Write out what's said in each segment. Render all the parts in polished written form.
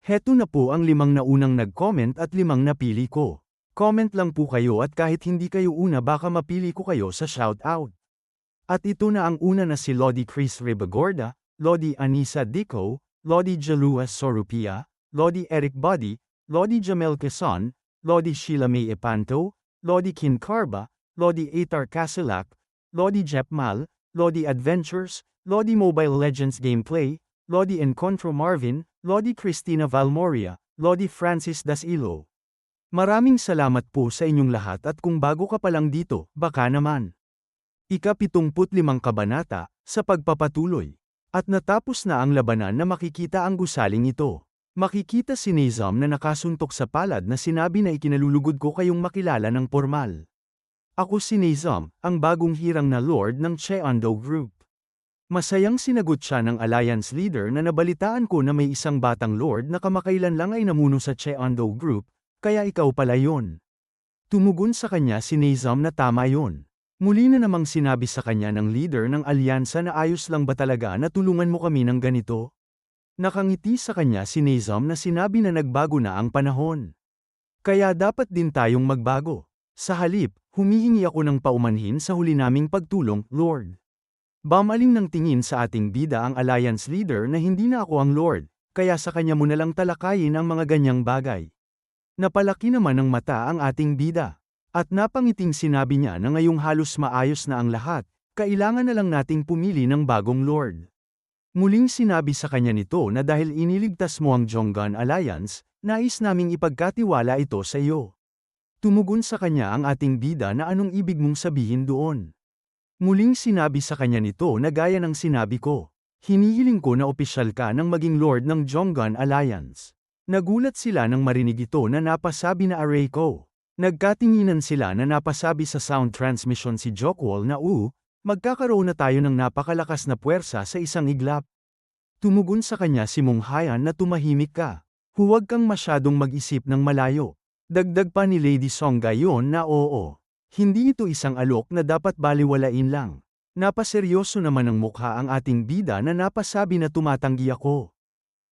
Heto na po ang 5 naunang nag-comment at 5 napili ko. Comment lang po kayo at kahit hindi kayo una baka mapili ko kayo sa shoutout. At ito na ang una na si Lodi Chris Ribagorda, Lodi Anisa Dico, Lodi Jalua Sorupia, Lodi Eric Buddy, Lodi Jamel Quezon, Lodi Sheila May Epanto, Lodi Kin Carba, Lodi Atar Casilak, Lodi Jep Mal, Lodi Adventures, Lodi Mobile Legends Gameplay, Lodi Encontro Marvin, Lodi Cristina Valmoria, Lodi Francis Dasilo. Maraming salamat po sa inyong lahat at kung bago ka pa lang dito, baka naman. Ika-75 kabanata, sa pagpapatuloy. At natapos na ang labanan na makikita ang gusaling ito. Makikita si Nizam na nakasuntok sa palad na sinabi na ikinalulugod ko kayong makilala ng pormal. Ako si Nizam, ang bagong hirang na lord ng Cheondo Group. Masayang sinagot siya ng alliance leader na nabalitaan ko na may isang batang lord na kamakailan lang ay namuno sa Cheondo Group, kaya ikaw pala yon. Tumugon sa kanya si Nizam na tama yon. Muli na namang sinabi sa kanya ng leader ng alyansa na ayos lang ba talaga na tulungan mo kami ng ganito? Nakangiti sa kanya si Nizam na sinabi na nagbago na ang panahon. Kaya dapat din tayong magbago. Sa halip, humihingi ako ng paumanhin sa huli naming pagtulong, Lord. Bamaling ng tingin sa ating bida ang alliance leader na hindi na ako ang Lord, kaya sa kanya mo na lang talakayin ang mga ganyang bagay. Napalaki naman ng mata ang ating bida. At napangiting sinabi niya na ngayong halos maayos na ang lahat, kailangan na lang nating pumili ng bagong Lord. Muling sinabi sa kanya nito na dahil iniligtas mo ang Jonggan Alliance, nais naming ipagkatiwala ito sa iyo. Tumugon sa kanya ang ating bida na anong ibig mong sabihin doon. Muling sinabi sa kanya nito na gaya ng sinabi ko, hinihiling ko na opisyal ka ng maging Lord ng Jonggan Alliance. Nagulat sila nang marinig ito na napasabi na array ko. Nagkatinginan sila na napasabi sa sound transmission si Jokwol na magkakaroon na tayo ng napakalakas na puwersa sa isang iglap. Tumugon sa kanya si Munghayan na tumahimik ka. Huwag kang masyadong mag-isip ng malayo. Dagdag pa ni Lady Song gayon na oo. Hindi ito isang alok na dapat baliwalain lang. Napaseryoso naman ang mukha ang ating bida na napasabi na tumatanggi ako.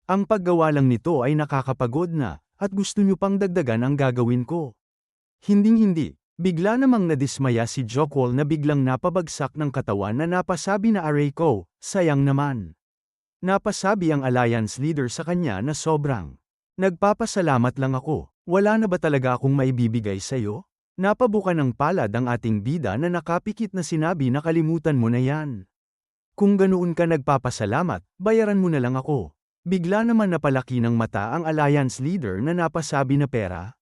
Ang paggawa lang nito ay nakakapagod na, at gusto niyo pang dagdagan ang gagawin ko. Hinding-hindi, bigla namang nadismaya si Jokwol na biglang napabagsak ng katawan na napasabi na aray ko, sayang naman. Napasabi ang alliance leader sa kanya na sobrang. Nagpapasalamat lang ako, wala na ba talaga akong maibibigay sa'yo? Napabuka ng palad ang ating bida na nakapikit na sinabi na kalimutan mo na yan. Kung ganoon ka nagpapasalamat, bayaran mo na lang ako. Bigla naman napalaki ng mata ang alliance leader na napasabi na pera.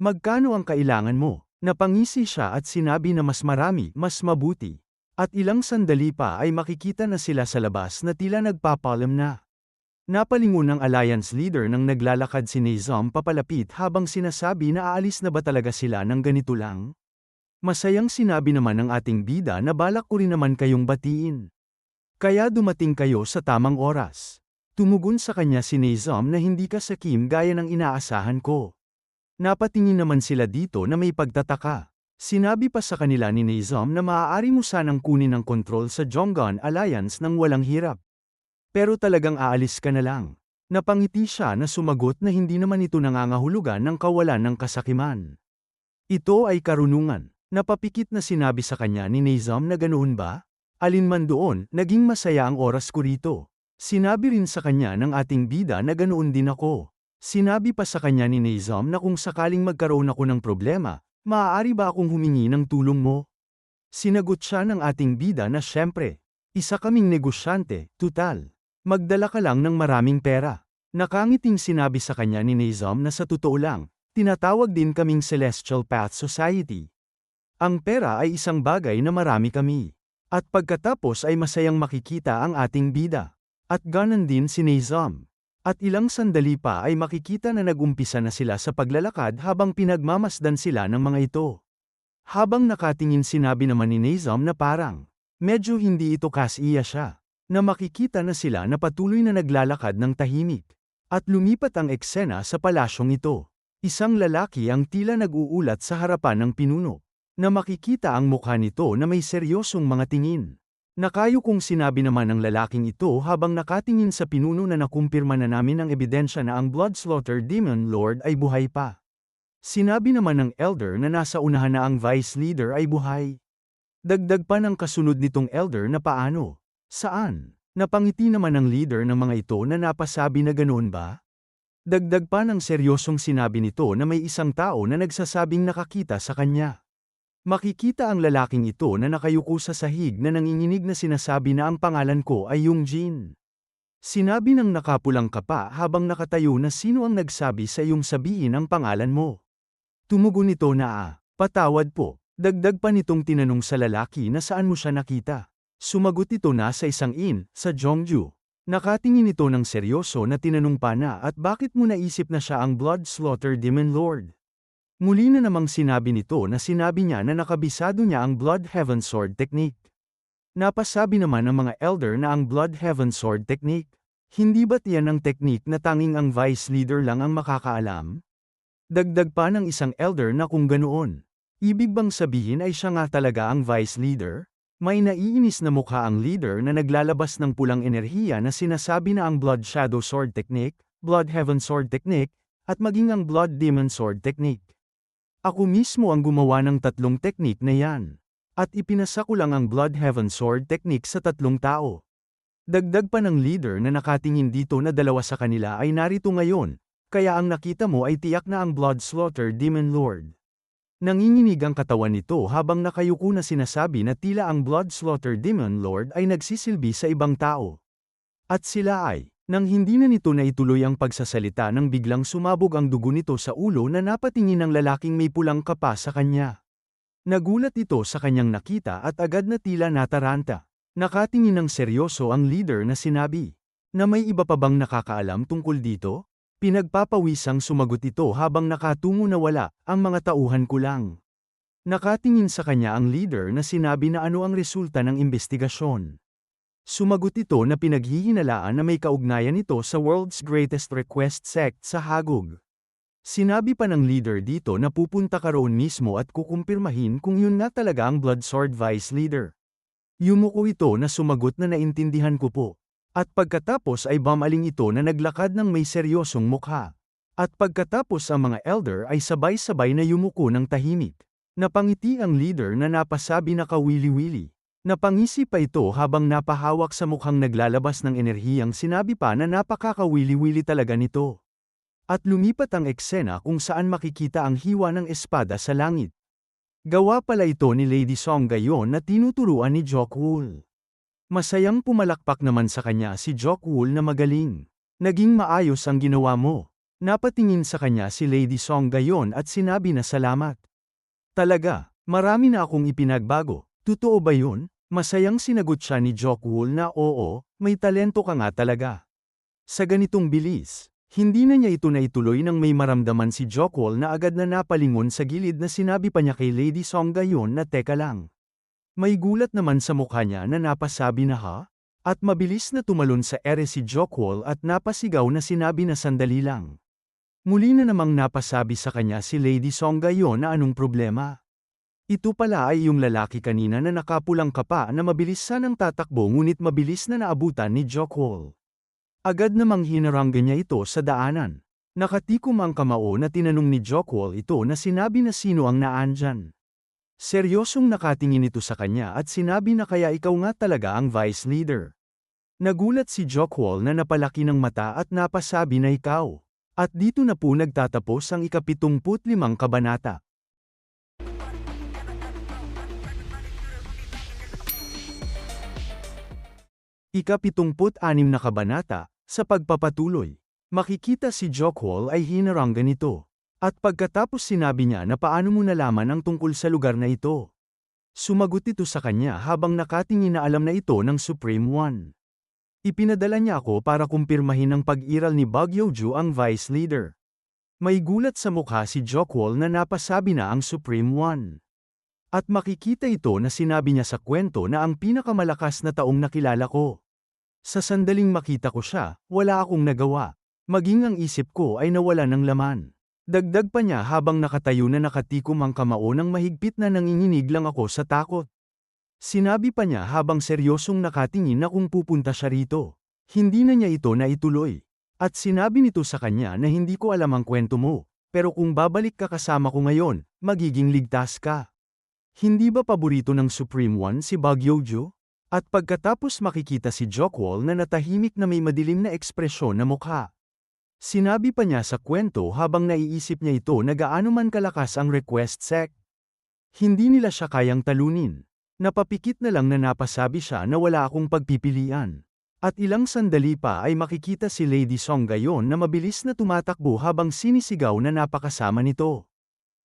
Magkano ang kailangan mo? Napangisi siya at sinabi na mas marami, mas mabuti. At ilang sandali pa ay makikita na sila sa labas na tila nagpapalam na. Napalingon ng alliance leader nang naglalakad si Nizam papalapit habang sinasabi na aalis na ba talaga sila ng ganito lang? Masayang sinabi naman ng ating bida na balak ko rin naman kayong batiin. Kaya dumating kayo sa tamang oras. Tumugon sa kanya si Nizam na hindi ka sakim gaya ng inaasahan ko. Napatingin naman sila dito na may pagtataka. Sinabi pa sa kanila ni Nizam na maaari mo sanang kunin ang kontrol sa Jonggan Alliance nang walang hirap. Pero talagang aalis ka na lang. Napangiti siya na sumagot na hindi naman ito nangangahulugan ng kawalan ng kasakiman. Ito ay karunungan. Napapikit na sinabi sa kanya ni Nizam na ganoon ba? Alinman doon, naging masaya ang oras ko rito. Sinabi rin sa kanya ng ating bida na ganoon din ako. Sinabi pa sa kanya ni Nizam na kung sakaling magkaroon ako ng problema, maaari ba akong humingi ng tulong mo? Sinagot siya ng ating bida na syempre. Isa kaming negosyante, tutal. Magdala ka lang ng maraming pera. Nakangiting sinabi sa kanya ni Nizam na sa totoo lang, tinatawag din kaming Celestial Path Society. Ang pera ay isang bagay na marami kami. At pagkatapos ay masayang makikita ang ating bida. At ganon din si Nizam. At ilang sandali pa ay makikita na nagumpisa na sila sa paglalakad habang pinagmamasdan sila ng mga ito. Habang nakatingin sinabi naman ni Nizam na parang, medyo hindi ito kasiya siya. Na makikita na sila na patuloy na naglalakad ng tahimik. At lumipat ang eksena sa palasyong ito. Isang lalaki ang tila nag-uulat sa harapan ng pinuno. Na makikita ang mukha nito na may seryosong mga tingin. Nakayo kong sinabi naman ng lalaking ito habang nakatingin sa pinuno na nakumpirma na namin ang ebidensya na ang Bloodslaughter Demon Lord ay buhay pa. Sinabi naman ng elder na nasa unahan na ang vice leader ay buhay. Dagdag pa ng kasunod nitong elder na paano? Saan? Napangiti naman ng leader ng mga ito na napasabi na ganoon ba? Dagdag pa ng seryosong sinabi nito na may isang tao na nagsasabing nakakita sa kanya. Makikita ang lalaking ito na nakayuko sa sahig na nanginginig na sinasabi na ang pangalan ko ay Yung Jin. Sinabi ng nakapulang kapa habang nakatayo na sino ang nagsabi sa iyong sabihin ang pangalan mo. Tumugon nito na patawad po. Dagdag pa nitong tinanong sa lalaki na saan mo siya nakita. Sumagot ito na sa isang inn, sa Jongju. Nakatingin ito ng seryoso na tinanong pa na at bakit mo naisip na siya ang Bloodslaughter Demon Lord. Muli na namang sinabi nito na sinabi niya na nakabisado niya ang Blood Heaven Sword Technique. Napasabi naman ng mga elder na ang Blood Heaven Sword Technique. Hindi ba't yan ang technique na tanging ang vice leader lang ang makakaalam? Dagdag pa ng isang elder na kung ganoon. Ibig bang sabihin ay siya nga talaga ang vice leader? May naiinis na mukha ang leader na naglalabas ng pulang enerhiya na sinasabi na ang Blood Shadow Sword Technique, Blood Heaven Sword Technique, at maging ang Blood Demon Sword Technique. Ako mismo ang gumawa ng tatlong technique na yan. At ipinasa ko lang ang Blood Heaven Sword Technique sa tatlong tao. Dagdag pa ng leader na nakatingin dito na dalawa sa kanila ay narito ngayon, kaya ang nakita mo ay tiyak na ang Bloodslaughter Demon Lord. Nanginginig ang katawan nito habang nakayuko na sinasabi na tila ang Bloodslaughter Demon Lord ay nagsisilbi sa ibang tao. At sila ay, nang hindi na nito na ituloy ang pagsasalita nang biglang sumabog ang dugo nito sa ulo na napatingin ng lalaking may pulang kapa sa kanya. Nagulat ito sa kanyang nakita at agad na tila nataranta. Nakatingin ng seryoso ang leader na sinabi, na may iba pa bang nakakaalam tungkol dito? Pinagpapawisang sumagot ito habang nakatungo na wala, ang mga tauhan ko lang. Nakatingin sa kanya ang leader na sinabi na ano ang resulta ng investigasyon. Sumagot ito na pinaghihinalaan na may kaugnayan ito sa World's Greatest Request Sect sa Hagog. Sinabi pa ng leader dito na pupunta ka roon mismo at kukumpirmahin kung yun na talaga ang Blood Sword Vice Leader. Yumuko ito na sumagot na naintindihan ko po. At pagkatapos ay bumaling ito na naglakad ng may seryosong mukha. At pagkatapos ang mga elder ay sabay-sabay na yumuko ng tahimik. Napangiti ang leader na napasabi na kawili-wili. Napangisi pa ito habang napahawak sa mukhang naglalabas ng enerhiyang sinabi pa na napakakawili-wili talaga nito. At lumipat ang eksena kung saan makikita ang hiwa ng espada sa langit. Gawa pala ito ni Lady Song gayon na tinuturuan ni Jokwool. Masayang pumalakpak naman sa kanya si Jokwool na magaling. Naging maayos ang ginawa mo. Napatingin sa kanya si Lady Song gayon at sinabi na salamat. Talaga, marami na akong ipinagbago. Totoo ba yun? Masayang sinagot siya ni Jokwool na oo, may talento ka nga talaga. Sa ganitong bilis, hindi na niya ito naituloy nang may maramdaman si Jokwool na agad na napalingon sa gilid na sinabi pa niya kay Lady Song gayon na teka lang. May gulat naman sa mukha niya na napasabi na ha? At mabilis na tumalon sa ere si Jokwool at napasigaw na sinabi na sandali lang. Muli na namang napasabi sa kanya si Lady Song gayon na anong problema. Ito pala ay yung lalaki kanina na nakapulang kapa na mabilis sanang tatakbo ngunit mabilis na naabutan ni Jokwool. Agad namang hinaranggan niya ito sa daanan. Nakatikom ang kamao na tinanong ni Jokwool ito na sinabi na sino ang naandyan. Seryosong nakatingin ito sa kanya at sinabi na kaya ikaw nga talaga ang vice leader. Nagulat si Jokwool na napalaki ng mata at napasabi na ikaw. At dito na po nagtatapos ang ika-75 kabanata. Ika-76 na kabanata, sa pagpapatuloy. Makikita si Jokwool ay hinaranggan nito. At pagkatapos sinabi niya na paano mo nalaman ang tungkol sa lugar na ito. Sumagot ito sa kanya habang nakatingin na alam na ito ng Supreme One. Ipinadala niya ako para kumpirmahin ang pag-iral ni Bagyoju ang Vice Leader. May gulat sa mukha si Jokwool na napasabi na ang Supreme One. At makikita ito na sinabi niya sa kwento na ang pinakamalakas na taong nakilala ko. Sa sandaling makita ko siya, wala akong nagawa. Maging ang isip ko ay nawala ng laman. Dagdag pa niya habang nakatayo na nakatikom ang kamao ng mahigpit na nanginginig lang ako sa takot. Sinabi pa niya habang seryosong nakatingin na kung pupunta siya rito. Hindi na niya ito naituloy. At sinabi nito sa kanya na hindi ko alam ang kwento mo, pero kung babalik ka kasama ko ngayon, magiging ligtas ka. Hindi ba paborito ng Supreme One si Bagyojo? At pagkatapos makikita si Jokwol na natahimik na may madilim na ekspresyon na mukha. Sinabi pa niya sa kwento habang naiisip niya ito na gaano man kalakas ang request sect. Hindi nila siya kayang talunin. Napapikit na lang na napasabi siya na wala akong pagpipilian. At ilang sandali pa ay makikita si Lady Song gayon na mabilis na tumatakbo habang sinisigaw na napakasama nito.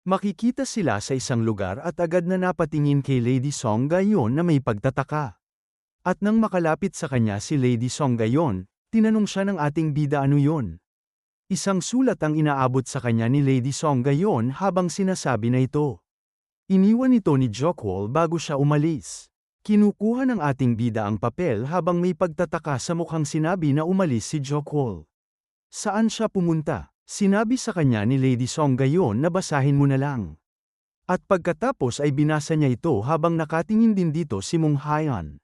Makikita sila sa isang lugar at agad na napatingin kay Lady Song gayon na may pagtataka. At nang makalapit sa kanya si Lady Song gayon, tinanong siya ng ating bida ano yon. Isang sulat ang inaabot sa kanya ni Lady Song gayon habang sinasabi na ito. Iniwan ito ni Jokwol bago siya umalis. Kinukuha ng ating bida ang papel habang may pagtataka sa mukhang sinabi na umalis si Jokwol. Saan siya pumunta? Sinabi sa kanya ni Lady Song gayon na basahin mo na lang. At pagkatapos ay binasa niya ito habang nakatingin din dito si Mung Hyan.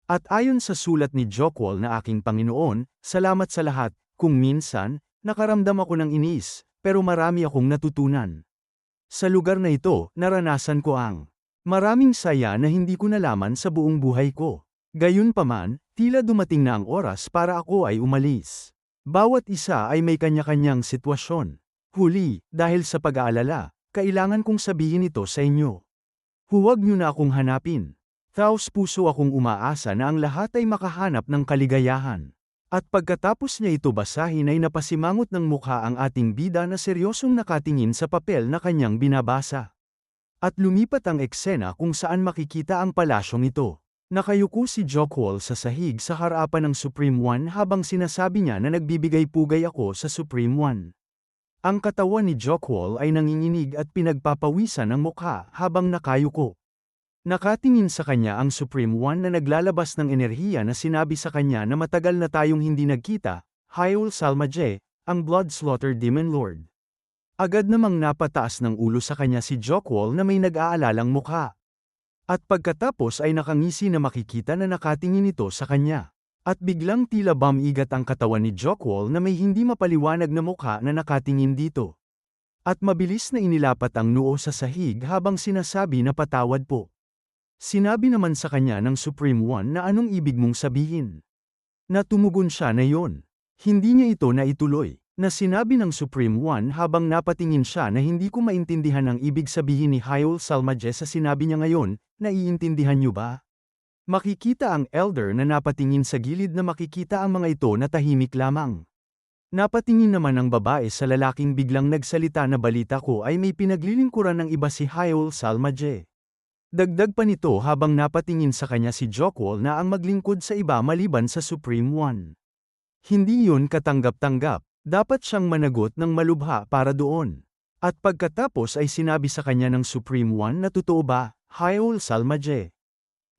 At ayon sa sulat ni Jokwol na aking Panginoon, salamat sa lahat, kung minsan, nakaramdam ako ng inis, pero marami akong natutunan. Sa lugar na ito, naranasan ko ang maraming saya na hindi ko nalaman sa buong buhay ko. Gayunpaman, tila dumating na ang oras para ako ay umalis. Bawat isa ay may kanya-kanyang sitwasyon. Huli, dahil sa pag-aalala, kailangan kong sabihin ito sa inyo. Huwag niyo na akong hanapin. Taos puso akong umaasa na ang lahat ay makahanap ng kaligayahan. At pagkatapos niya ito basahin ay napasimangot ng mukha ang ating bida na seryosong nakatingin sa papel na kanyang binabasa. At lumipat ang eksena kung saan makikita ang palasyong ito. Nakayuko si Jokwol sa sahig sa harapan ng Supreme One habang sinasabi niya na nagbibigay-pugay ako sa Supreme One. Ang katawan ni Jokwol ay nanginginig at pinagpapawisan ng mukha habang nakayuko. Nakatingin sa kanya ang Supreme One na naglalabas ng enerhiya na sinabi sa kanya na matagal na tayong hindi nagkita, Hyul Salmaje, ang Blood Slaughter Demon Lord. Agad namang napataas ng ulo sa kanya si Jokwol na may nag-aalalang mukha. At pagkatapos ay nakangisi na makikita na nakatingin ito sa kanya. At biglang tila bumigat ang katawan ni Jokwol na may hindi mapaliwanag na mukha na nakatingin dito. At mabilis na inilapat ang noo sa sahig habang sinasabi na patawad po. Sinabi naman sa kanya ng Supreme One na anong ibig mong sabihin. Na tumugon siya na yon. Hindi niya ito naituloy. Na sinabi ng Supreme One habang napatingin siya na hindi ko maintindihan ang ibig sabihin ni Hyul Salmaje sa sinabi niya ngayon, naiintindihan niyo ba? Makikita ang elder na napatingin sa gilid na makikita ang mga ito na tahimik lamang. Napatingin naman ang babae sa lalaking biglang nagsalita na balita ko ay may pinaglilingkuran ng iba si Hyul Salmaje. Dagdag pa nito habang napatingin sa kanya si Jokwol na ang maglingkod sa iba maliban sa Supreme One. Hindi yun katanggap-tanggap, dapat siyang managot ng malubha para doon. At pagkatapos ay sinabi sa kanya ng Supreme One na totoo ba, Hyul Salmaje?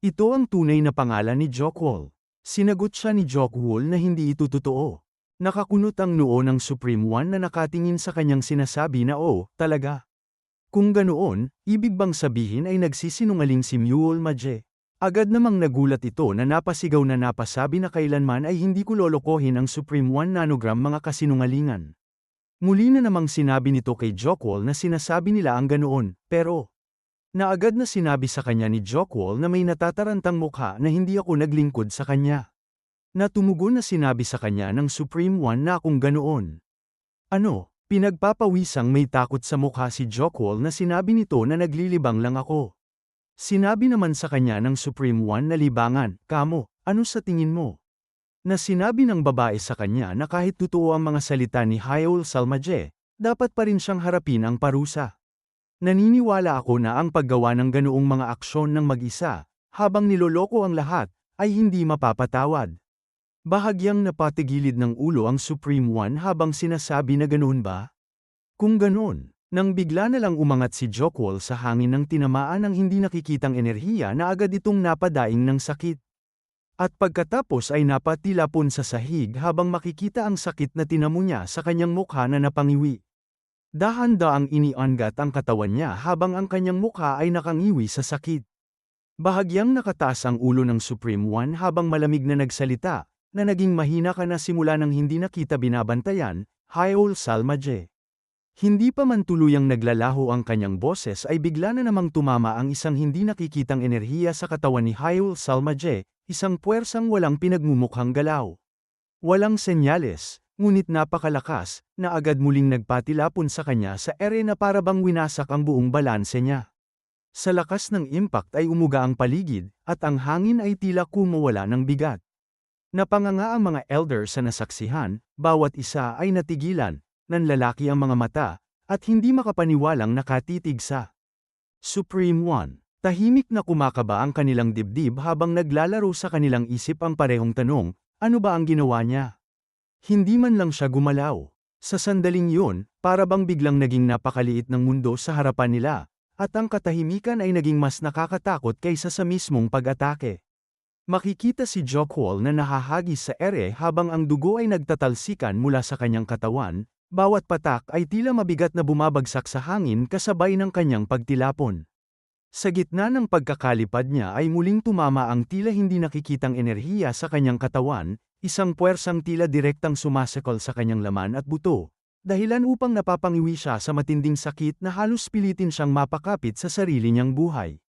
Ito ang tunay na pangalan ni Jokwol. Sinagot siya ni Jokwol na hindi ito totoo. Nakakunot ang noo ng Supreme One na nakatingin sa kanyang sinasabi na oh, talaga. Kung ganoon, ibig bang sabihin ay nagsisinungaling si Hyul Maje? Agad namang nagulat ito na napasigaw na napasabi na kailanman ay hindi ko lolokohin ang Supreme One nanogram mga kasinungalingan. Muli na namang sinabi nito kay Jokwol na sinasabi nila ang ganoon, pero naagad na sinabi sa kanya ni Jokwol na may natatarantang mukha na hindi ako naglingkod sa kanya. Natumugon na sinabi sa kanya ng Supreme One na akong ganoon. Ano? Pinagpapawisang may takot sa mukha si Jokwol na sinabi nito na naglilibang lang ako. Sinabi naman sa kanya ng Supreme One na libangan, kamo, ano sa tingin mo? Na sinabi ng babae sa kanya na kahit totoo ang mga salita ni Hyul Salmaje, dapat pa rin siyang harapin ang parusa. Naniniwala ako na ang paggawa ng ganoong mga aksyon ng mag-isa, habang niloloko ang lahat, ay hindi mapapatawad. Bahagyang napatigilid ng ulo ang Supreme One habang sinasabi na ganoon ba? Kung ganoon, nang bigla na lang umangat si Jokwol sa hangin ng tinamaan ng hindi nakikitang enerhiya na agad itong napadaing ng sakit. At pagkatapos ay napatilapon sa sahig habang makikita ang sakit na tinamo niya sa kanyang mukha na napangiwi. Dahan-daang iniangat ang katawan niya habang ang kanyang mukha ay nakangiwi sa sakit. Bahagyang nakataas ang ulo ng Supreme One habang malamig na nagsalita, na naging mahina ka na simula nang hindi na kita binabantayan, Hayol Salmaje. Hindi pa man tuluyang naglalaho ang kanyang boses ay bigla na namang tumama ang isang hindi nakikitang enerhiya sa katawan ni Hayol Salmaje, isang puwersang walang pinagmumukhang galaw. Walang senyales, ngunit napakalakas, na agad muling nagpatilapon sa kanya sa ere na parabang winasak ang buong balanse niya. Sa lakas ng impact ay umuga ang paligid, at ang hangin ay tila kumawala ng bigat. Napanganga ang mga elder sa nasaksihan, bawat isa ay natigilan, nanlalaki ang mga mata, at hindi makapaniwalang nakatitig sa Supreme One. Tahimik na kumakaba ang kanilang dibdib habang naglalaro sa kanilang isip ang parehong tanong, ano ba ang ginawa niya? Hindi man lang siya gumalaw. Sa sandaling yun, parabang biglang naging napakaliit ng mundo sa harapan nila, at ang katahimikan ay naging mas nakakatakot kaysa sa mismong pag-atake. Makikita si Jokwol na nahahagis sa ere habang ang dugo ay nagtatalsikan mula sa kanyang katawan, bawat patak ay tila mabigat na bumabagsak sa hangin kasabay ng kanyang pagtilapon. Sa gitna ng pagkakalipad niya ay muling tumama ang tila hindi nakikitang enerhiya sa kanyang katawan, isang puwersang tila direktang sumasakol sa kanyang laman at buto, dahilan upang napapangiwi siya sa matinding sakit na halos pilitin siyang mapakapit sa sarili niyang buhay.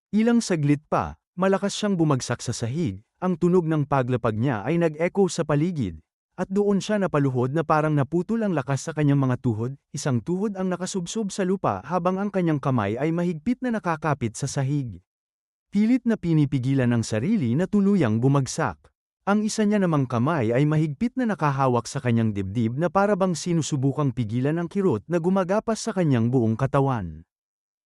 Ilang saglit pa, malakas siyang bumagsak sa sahig, ang tunog ng paglapag niya ay nag-echo sa paligid, at doon siya napaluhod na parang naputol ang lakas sa kanyang mga tuhod, isang tuhod ang nakasubsob sa lupa habang ang kanyang kamay ay mahigpit na nakakapit sa sahig. Pilit na pinipigilan ang sarili na tuluyang bumagsak. Ang isa niya namang kamay ay mahigpit na nakahawak sa kanyang dibdib na parabang sinusubukang pigilan ang kirot na gumagapas sa kanyang buong katawan.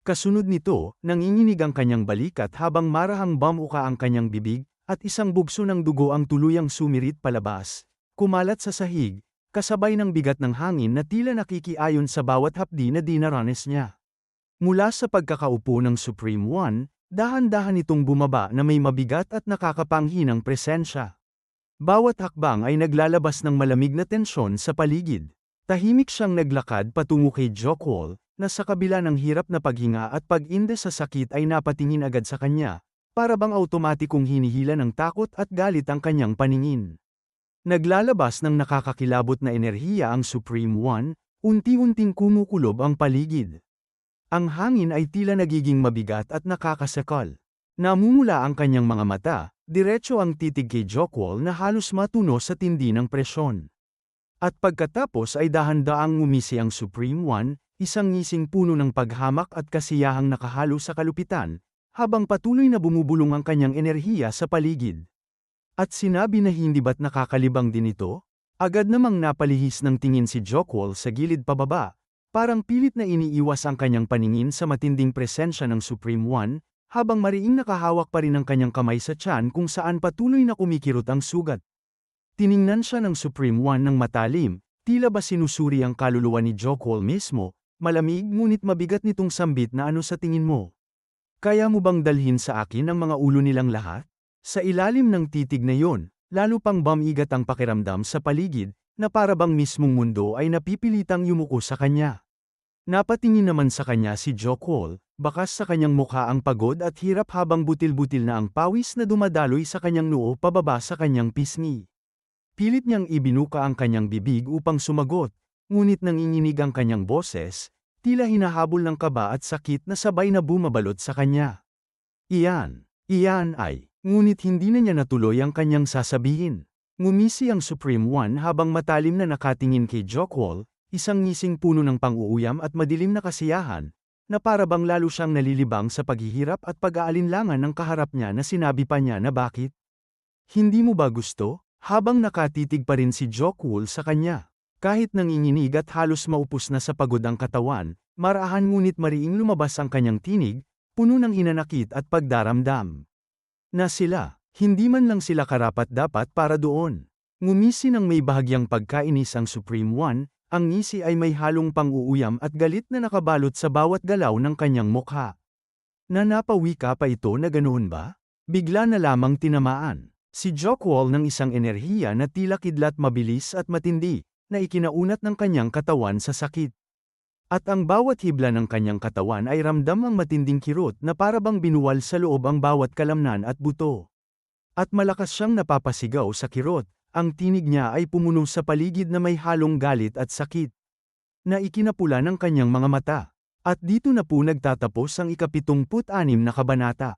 Kasunod nito, nanginginig ang kanyang balikat habang marahang bamuka ang kanyang bibig, at isang bugso ng dugo ang tuluyang sumirit palabas. Kumalat sa sahig, kasabay ng bigat ng hangin na tila nakikiayon sa bawat hapdi na dinaranas niya. Mula sa pagkakaupo ng Supreme One, dahan-dahan itong bumaba na may mabigat at nakakapanghinang presensya. Bawat hakbang ay naglalabas ng malamig na tensyon sa paligid. Tahimik siyang naglakad patungo kay Jokwol, na sa kabila ng hirap na paghinga at pag-inde sa sakit ay napatingin agad sa kanya, para bang automatikong hinihila ng takot at galit ang kanyang paningin. Naglalabas ng nakakakilabot na enerhiya ang Supreme One, unti-unting kumukulob ang paligid. Ang hangin ay tila nagiging mabigat at nakakasakal. Namumula ang kanyang mga mata, diretso ang titig kay Jokwol na halos matuno sa tindi ng presyon. At pagkatapos ay dahan-daang ngumisi ang Supreme One, isang ngising puno ng paghamak at kasiyahang nakahalo sa kalupitan, habang patuloy na bumubulong ang kanyang enerhiya sa paligid. At sinabi na hindi ba't nakakalibang din ito? Agad namang napalihis ng tingin si Jokwol sa gilid pababa, parang pilit na iniiwas ang kanyang paningin sa matinding presensya ng Supreme One, habang mariing nakahawak pa rin ang kanyang kamay sa tiyan kung saan patuloy na kumikirot ang sugat. Tiningnan siya ng Supreme One ng matalim, tila ba sinusuri ang kaluluwa ni Jokwol mismo, malamig ngunit mabigat nitong sambit na ano sa tingin mo? Kaya mo bang dalhin sa akin ang mga ulo nilang lahat? Sa ilalim ng titig na yon, lalo pang bumigat ang pakiramdam sa paligid, na parabang mismong mundo ay napipilitang yumuko sa kanya. Napatingin naman sa kanya si Jokwol, bakas sa kanyang mukha ang pagod at hirap habang butil-butil na ang pawis na dumadaloy sa kanyang noo pababa sa kanyang pisngi. Pilit niyang ibinuka ang kanyang bibig upang sumagot, ngunit nanginginig ang kanyang boses, tila hinahabol ng kaba at sakit na sabay na bumabalot sa kanya. Iyan ay, ngunit hindi na niya natuloy ang kanyang sasabihin. Ngumisi ang Supreme One habang matalim na nakatingin kay Jokwol, isang ngising puno ng pang-uuyam at madilim na kasiyahan, na parabang lalo siyang nalilibang sa paghihirap at pag-aalinlangan ng kaharap niya na sinabi pa niya na bakit? Hindi mo ba gusto? Habang nakatitig pa rin si Jokwol sa kanya. Kahit nanginginig at halos maupos na sa pagod ang katawan, marahan ngunit mariing lumabas ang kanyang tinig, puno ng hinanakit at pagdaramdam. Na sila, hindi man lang sila karapat-dapat para doon. Ngumisi ng may bahagyang pagkainis ang Supreme One, ang ngisi ay may halong pang-uuyam at galit na nakabalot sa bawat galaw ng kanyang mukha. Napawika pa ito na ganoon ba? Bigla na lamang tinamaan si Jokwol ng isang enerhiya na tila kidlat mabilis at matindi, na ikinaunat ng kanyang katawan sa sakit. At ang bawat hibla ng kanyang katawan ay ramdam ang matinding kirot na parabang binuwal sa loob ang bawat kalamnan at buto. At malakas siyang napapasigaw sa kirot, ang tinig niya ay pumuno sa paligid na may halong galit at sakit, na ikinapula ng kanyang mga mata. At dito na po nagtatapos ang ika-76 na kabanata.